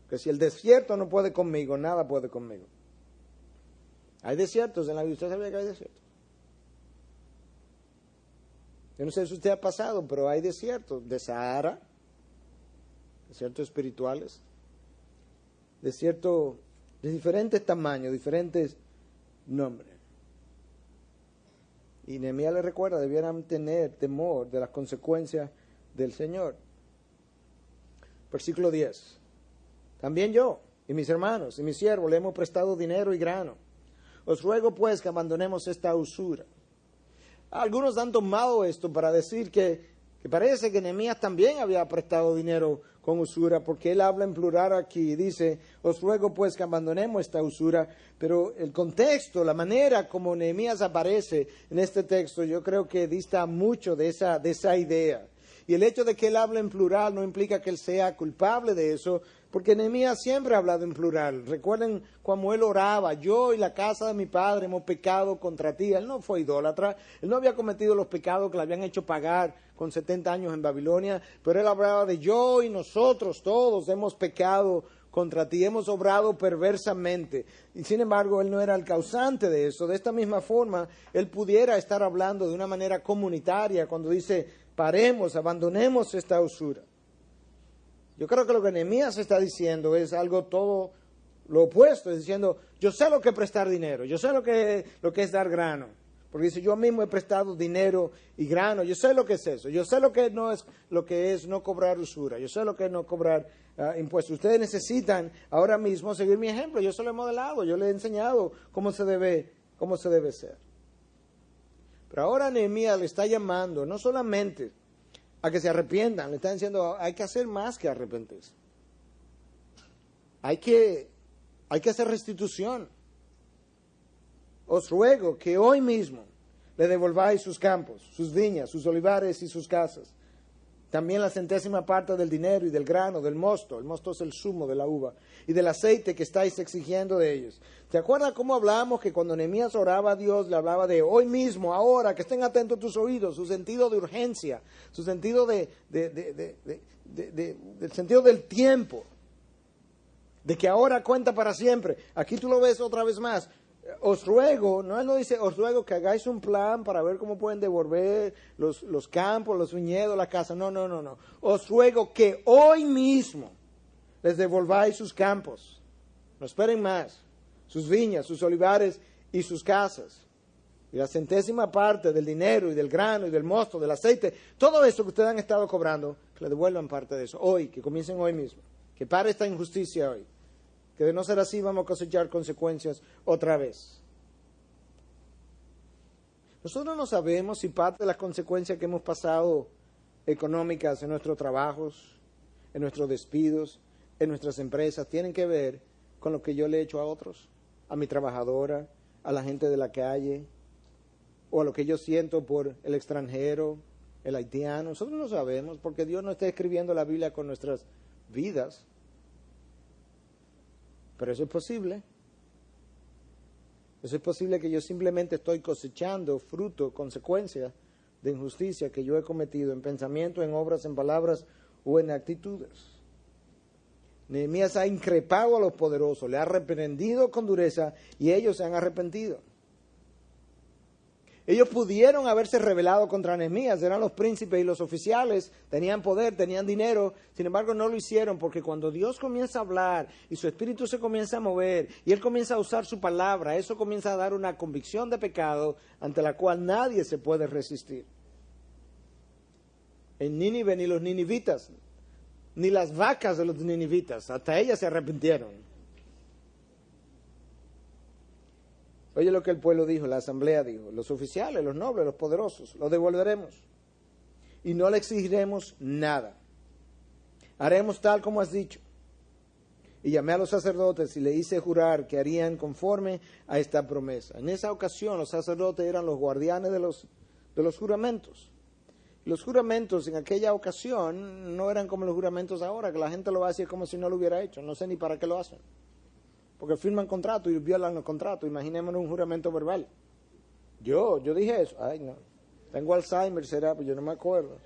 [SPEAKER 1] Que si el desierto no puede conmigo, nada puede conmigo. Hay desiertos en la vida. ¿Usted sabía que hay desiertos? Yo no sé si usted ha pasado, pero hay desiertos de Sahara, desiertos espirituales, desiertos de diferentes tamaños, diferentes nombres. Y Nehemías le recuerda, debieran tener temor de las consecuencias del Señor. Versículo 10. También yo y mis hermanos y mis siervos le hemos prestado dinero y grano. Os ruego pues que abandonemos esta usura. Algunos han tomado esto para decir que parece que Nehemías también había prestado dinero con usura, porque él habla en plural aquí y dice, os ruego pues que abandonemos esta usura, pero el contexto, la manera como Nehemías aparece en este texto, yo creo que dista mucho de esa idea. Y el hecho de que él hable en plural no implica que él sea culpable de eso, porque Nehemías siempre ha hablado en plural. Recuerden cuando él oraba, yo y la casa de mi padre hemos pecado contra ti. Él no fue idólatra, él no había cometido los pecados que le habían hecho pagar con 70 años en Babilonia, pero él hablaba de yo y nosotros todos hemos pecado contra ti, hemos obrado perversamente. Y sin embargo, él no era el causante de eso. De esta misma forma, él pudiera estar hablando de una manera comunitaria cuando dice, paremos, abandonemos esta usura. Yo creo que lo que Nehemías está diciendo es algo todo lo opuesto, es diciendo, yo sé lo que es prestar dinero, yo sé lo que es dar grano. Porque dice, yo mismo he prestado dinero y grano, yo sé lo que es eso, yo sé lo que es no cobrar usura, yo sé lo que es no cobrar impuestos. Ustedes necesitan ahora mismo seguir mi ejemplo, yo se lo he modelado, yo le he enseñado cómo se debe ser. Pero ahora Nehemías le está llamando no solamente a que se arrepientan, le está diciendo, hay que hacer más que arrepentirse. Hay que hacer restitución. Os ruego que hoy mismo le devolváis sus campos, sus viñas, sus olivares y sus casas. También la 100ª parte del dinero y del grano, del mosto. El mosto es el zumo de la uva. Y del aceite que estáis exigiendo de ellos. ¿Te acuerdas cómo hablamos que cuando Nehemías oraba a Dios, le hablaba de hoy mismo, ahora, que estén atentos tus oídos, su sentido de urgencia, su sentido del sentido del tiempo, de que ahora cuenta para siempre? Aquí tú lo ves otra vez más. Os ruego, no, él no dice, os ruego que hagáis un plan para ver cómo pueden devolver los campos, los viñedos, la casa. No. Os ruego que hoy mismo les devolváis sus campos. No esperen más. Sus viñas, sus olivares y sus casas. Y la 100ª parte del dinero y del grano y del mosto, del aceite, todo eso que ustedes han estado cobrando, que le devuelvan parte de eso. Hoy, que comiencen hoy mismo. Que pare esta injusticia hoy. Que de no ser así vamos a cosechar consecuencias otra vez. Nosotros no sabemos si parte de las consecuencias que hemos pasado económicas en nuestros trabajos, en nuestros despidos, en nuestras empresas, tienen que ver con lo que yo le he hecho a otros, a mi trabajadora, a la gente de la calle, o a lo que yo siento por el extranjero, el haitiano. Nosotros no sabemos porque Dios no está escribiendo la Biblia con nuestras vidas. Pero eso es posible. Eso es posible que yo simplemente estoy cosechando fruto, consecuencia de injusticia que yo he cometido en pensamiento, en obras, en palabras o en actitudes. Nehemías ha increpado a los poderosos, le ha reprendido con dureza y ellos se han arrepentido. Ellos pudieron haberse rebelado contra Nehemías, eran los príncipes y los oficiales, tenían poder, tenían dinero, sin embargo no lo hicieron porque cuando Dios comienza a hablar y su espíritu se comienza a mover y Él comienza a usar su palabra, eso comienza a dar una convicción de pecado ante la cual nadie se puede resistir. En Nínive ni los ninivitas, ni las vacas de los ninivitas, hasta ellas se arrepintieron. Oye lo que el pueblo dijo, la asamblea dijo, los oficiales, los nobles, los poderosos, los devolveremos y no le exigiremos nada. Haremos tal como has dicho. Y llamé a los sacerdotes y le hice jurar que harían conforme a esta promesa. En esa ocasión los sacerdotes eran los guardianes de los juramentos. Los juramentos en aquella ocasión no eran como los juramentos ahora, que la gente lo hace como si no lo hubiera hecho. No sé ni para qué lo hacen. Porque firman contrato y violan los contratos. Imaginémonos un juramento verbal. Yo dije eso. Ay, no. Tengo Alzheimer, será, pues yo no me acuerdo.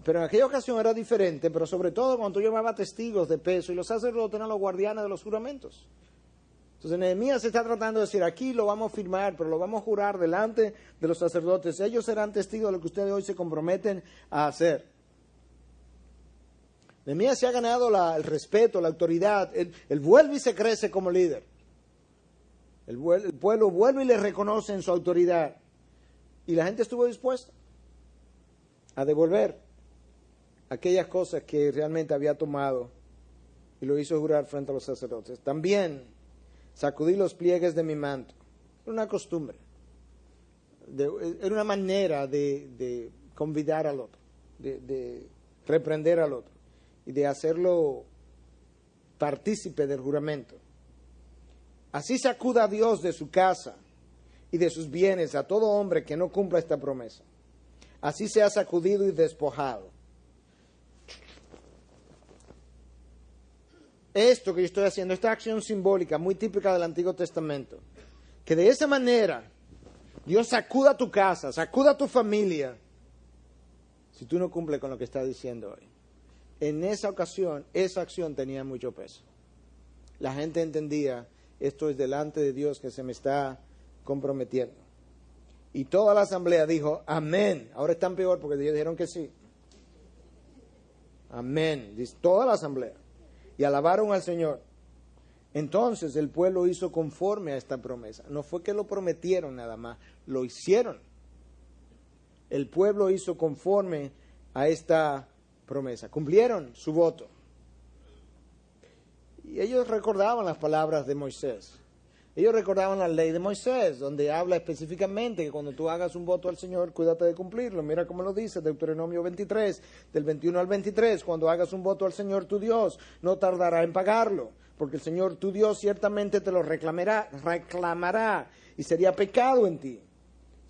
[SPEAKER 1] Pero en aquella ocasión era diferente, pero sobre todo cuando tú llamabas testigos de peso y los sacerdotes eran los guardianes de los juramentos. Entonces Nehemías se está tratando de decir, aquí lo vamos a firmar, pero lo vamos a jurar delante de los sacerdotes. Ellos serán testigos de lo que ustedes hoy se comprometen a hacer. Nehemías se ha ganado el respeto, la autoridad. Él vuelve y se crece como líder. El pueblo vuelve y le reconoce en su autoridad. Y la gente estuvo dispuesta a devolver aquellas cosas que realmente había tomado y lo hizo jurar frente a los sacerdotes. También sacudí los pliegues de mi manto. Era una costumbre. Era una manera de convidar al otro, de reprender al otro y de hacerlo partícipe del juramento. Así sacuda a Dios de su casa y de sus bienes a todo hombre que no cumpla esta promesa. Así sea sacudido y despojado. Esto que yo estoy haciendo, esta acción simbólica muy típica del Antiguo Testamento, que de esa manera Dios sacuda tu casa, sacuda tu familia, si tú no cumples con lo que está diciendo hoy. En esa ocasión, esa acción tenía mucho peso. La gente entendía, esto es delante de Dios que se me está comprometiendo. Y toda la asamblea dijo, amén. Ahora están peor porque ellos dijeron que sí. Amén. Dice toda la asamblea. Y alabaron al Señor. Entonces el pueblo hizo conforme a esta promesa. No fue que lo prometieron nada más, lo hicieron. El pueblo hizo conforme a esta promesa. Cumplieron su voto. Y ellos recordaban las palabras de Moisés. Ellos recordaban la ley de Moisés, donde habla específicamente que cuando tú hagas un voto al Señor, cuídate de cumplirlo. Mira cómo lo dice Deuteronomio 23, del 21 al 23. Cuando hagas un voto al Señor tu Dios, no tardará en pagarlo, porque el Señor tu Dios ciertamente te lo reclamará y sería pecado en ti.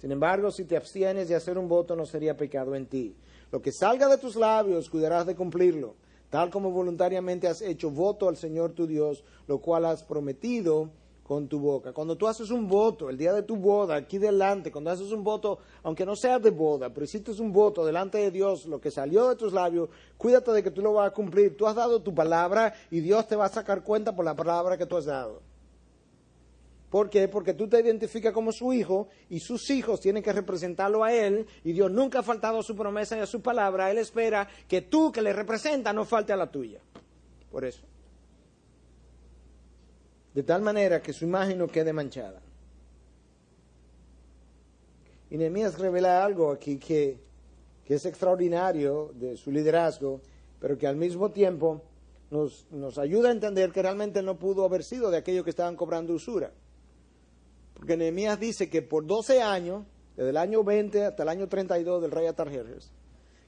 [SPEAKER 1] Sin embargo, si te abstienes de hacer un voto, no sería pecado en ti. Lo que salga de tus labios, cuidarás de cumplirlo, tal como voluntariamente has hecho voto al Señor tu Dios, lo cual has prometido con tu boca. Cuando tú haces un voto, el día de tu boda, aquí delante, cuando haces un voto, aunque no sea de boda, pero hiciste un voto delante de Dios, lo que salió de tus labios, cuídate de que tú lo vas a cumplir. Tú has dado tu palabra y Dios te va a sacar cuenta por la palabra que tú has dado. ¿Por qué? Porque tú te identificas como su hijo y sus hijos tienen que representarlo a él y Dios nunca ha faltado a su promesa y a su palabra. Él espera que tú que le representas no falte a la tuya. Por eso. De tal manera que su imagen no quede manchada. Y Nehemías revela algo aquí que es extraordinario de su liderazgo, pero que al mismo tiempo nos ayuda a entender que realmente no pudo haber sido de aquellos que estaban cobrando usura. Porque Nehemías dice que por 12 años, desde el año 20 hasta el año 32 del rey Atarjerjes,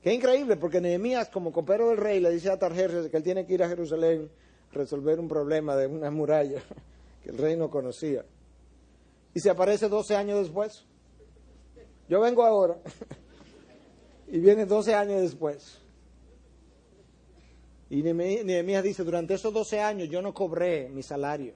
[SPEAKER 1] que es increíble porque Nehemías como copero del rey le dice a Atarjerjes que él tiene que ir a Jerusalén resolver un problema de una muralla que el rey no conocía. Y se aparece 12 años después. Yo vengo ahora y viene 12 años después. Y Nehemías dice, durante esos 12 años yo no cobré mi salario.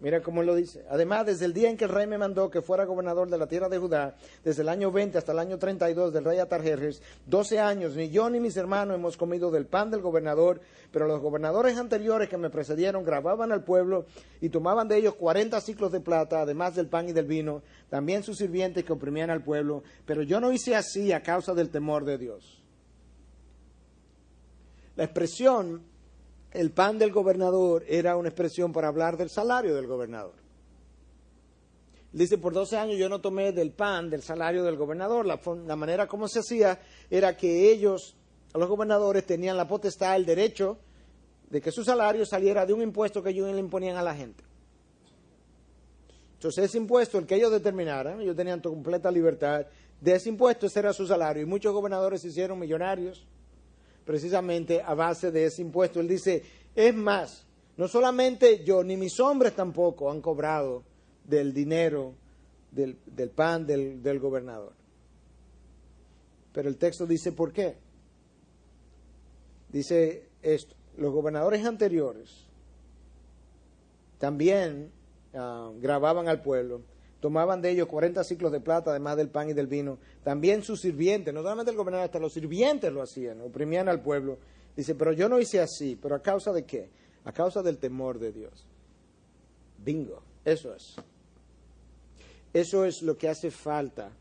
[SPEAKER 1] Mira cómo lo dice. Además, desde el día en que el rey me mandó que fuera gobernador de la tierra de Judá, desde el año 20 hasta el año 32 del rey Atarjerjes, 12 años, ni yo ni mis hermanos hemos comido del pan del gobernador, pero los gobernadores anteriores que me precedieron grababan al pueblo y tomaban de ellos 40 ciclos de plata, además del pan y del vino, también sus sirvientes que oprimían al pueblo, pero yo no hice así a causa del temor de Dios. La expresión el pan del gobernador era una expresión para hablar del salario del gobernador. Dice, por 12 años yo no tomé del pan, del salario del gobernador. La manera como se hacía era que ellos, los gobernadores, tenían la potestad, el derecho de que su salario saliera de un impuesto que ellos le imponían a la gente. Entonces ese impuesto, el que ellos determinaran, ellos tenían completa libertad de ese impuesto, ese era su salario. Y muchos gobernadores se hicieron millonarios precisamente a base de ese impuesto. Él dice, es más, no solamente yo, ni mis hombres tampoco han cobrado del dinero, del pan del gobernador. Pero el texto dice, ¿por qué? Dice esto, los gobernadores anteriores también grababan al pueblo, tomaban de ellos 40 ciclos de plata, además del pan y del vino. También sus sirvientes, no solamente el gobernador, hasta los sirvientes lo hacían, oprimían al pueblo. Dice, pero yo no hice así. ¿Pero a causa de qué? A causa del temor de Dios. Bingo, eso es. Eso es lo que hace falta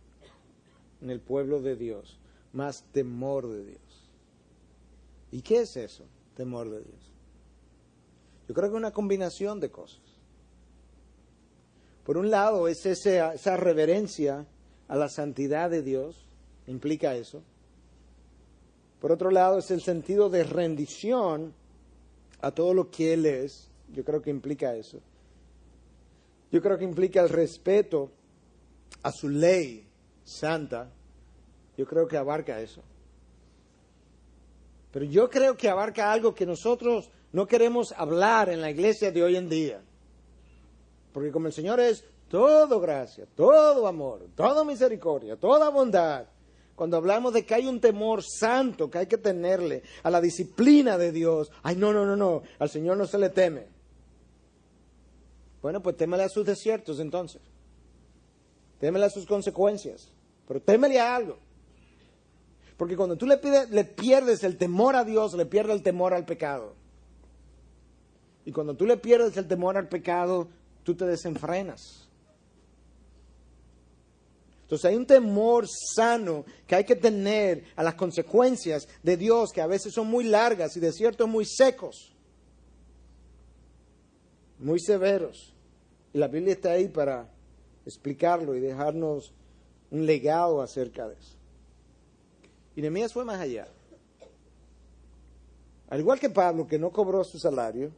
[SPEAKER 1] en el pueblo de Dios, más temor de Dios. ¿Y qué es eso? Temor de Dios. Yo creo que es una combinación de cosas. Por un lado es esa reverencia a la santidad de Dios, implica eso. Por otro lado es el sentido de rendición a todo lo que Él es, yo creo que implica eso. Yo creo que implica el respeto a su ley santa, yo creo que abarca eso. Pero yo creo que abarca algo que nosotros no queremos hablar en la iglesia de hoy en día. Porque como el Señor es todo gracia, todo amor, toda misericordia, toda bondad, cuando hablamos de que hay un temor santo que hay que tenerle a la disciplina de Dios, ay, no, al Señor no se le teme. Bueno, pues témele a sus desiertos entonces. Témele a sus consecuencias, pero témele a algo. Porque cuando tú le pierdes el temor a Dios, le pierdes el temor al pecado. Y cuando tú le pierdes el temor al pecado, tú te desenfrenas. Entonces hay un temor sano que hay que tener a las consecuencias de Dios, que a veces son muy largas y desiertos muy secos, muy severos. Y la Biblia está ahí para explicarlo y dejarnos un legado acerca de eso. Y Nehemías fue más allá. Al igual que Pablo, que no cobró su salario,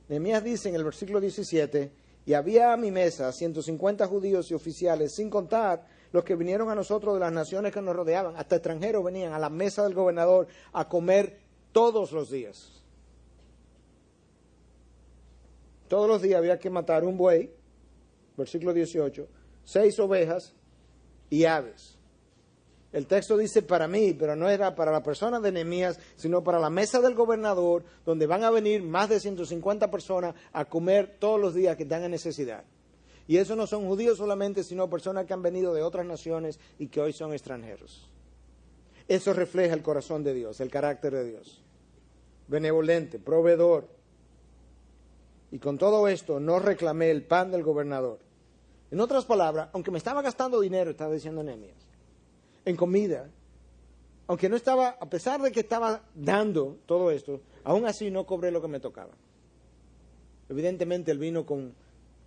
[SPEAKER 1] Nehemías dice en el versículo 17, y había a mi mesa 150 judíos y oficiales, sin contar los que vinieron a nosotros de las naciones que nos rodeaban. Hasta extranjeros venían a la mesa del gobernador a comer todos los días. Todos los días había que matar un buey, versículo 18, 6 ovejas y aves. El texto dice para mí, pero no era para la persona de Nehemías, sino para la mesa del gobernador, donde van a venir más de 150 personas a comer todos los días que están en necesidad. Y eso no son judíos solamente, sino personas que han venido de otras naciones y que hoy son extranjeros. Eso refleja el corazón de Dios, el carácter de Dios. Benevolente, proveedor. Y con todo esto no reclamé el pan del gobernador. En otras palabras, aunque me estaba gastando dinero, estaba diciendo Nehemías, en comida, aunque no estaba, a pesar de que estaba dando todo esto, aún así no cobré lo que me tocaba. Evidentemente él vino con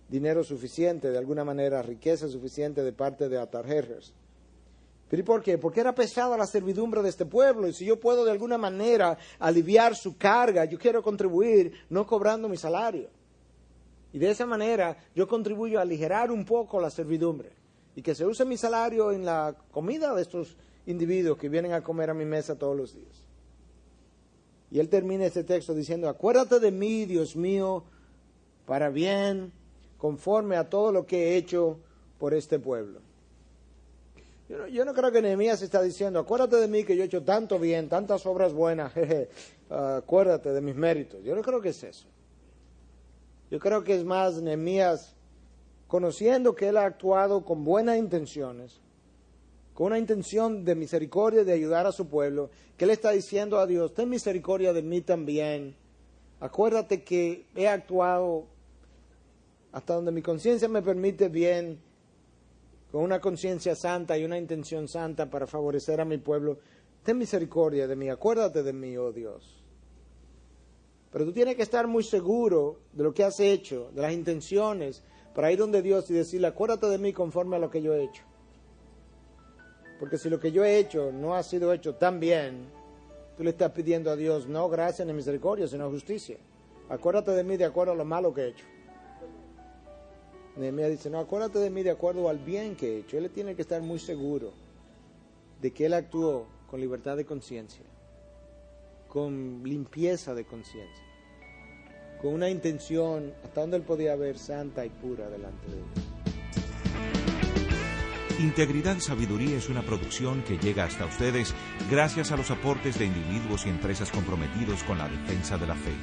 [SPEAKER 1] dinero suficiente, de alguna manera riqueza suficiente de parte de Artajerjes. ¿Pero y por qué? Porque era pesada la servidumbre de este pueblo, y si yo puedo de alguna manera aliviar su carga, yo quiero contribuir no cobrando mi salario. Y de esa manera yo contribuyo a aligerar un poco la servidumbre. Y que se use mi salario en la comida de estos individuos que vienen a comer a mi mesa todos los días. Y él termina este texto diciendo, acuérdate de mí, Dios mío, para bien, conforme a todo lo que he hecho por este pueblo. Yo no creo que Nehemías está diciendo, acuérdate de mí que yo he hecho tanto bien, tantas obras buenas, acuérdate de mis méritos. Yo no creo que es eso. Yo creo que es más Nehemías conociendo que él ha actuado con buenas intenciones, con una intención de misericordia, de ayudar a su pueblo, que él está diciendo a Dios, ten misericordia de mí también. Acuérdate que he actuado hasta donde mi conciencia me permite bien, con una conciencia santa y una intención santa para favorecer a mi pueblo. Ten misericordia de mí, acuérdate de mí, oh Dios. Pero tú tienes que estar muy seguro de lo que has hecho, de las intenciones, para ir donde Dios y decirle, acuérdate de mí conforme a lo que yo he hecho. Porque si lo que yo he hecho no ha sido hecho tan bien, tú le estás pidiendo a Dios no gracia ni misericordia, sino justicia. Acuérdate de mí de acuerdo a lo malo que he hecho. Nehemías dice, no, acuérdate de mí de acuerdo al bien que he hecho. Él tiene que estar muy seguro de que él actuó con libertad de conciencia, con limpieza de conciencia, con una intención hasta donde él podía ver santa y pura delante de Dios.
[SPEAKER 2] Integridad y Sabiduría es una producción que llega hasta ustedes gracias a los aportes de individuos y empresas comprometidos con la defensa de la fe.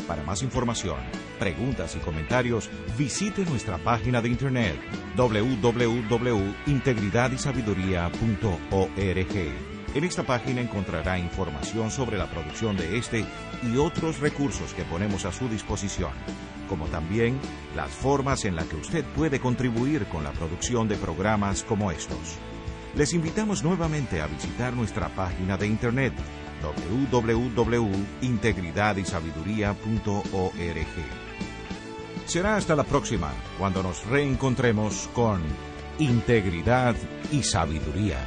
[SPEAKER 2] Para más información, preguntas y comentarios, visite nuestra página de internet www.integridadysabiduría.org. En esta página encontrará información sobre la producción de este y otros recursos que ponemos a su disposición, como también las formas en las que usted puede contribuir con la producción de programas como estos. Les invitamos nuevamente a visitar nuestra página de internet www.integridadysabiduría.org. Será hasta la próxima, cuando nos reencontremos con Integridad y Sabiduría.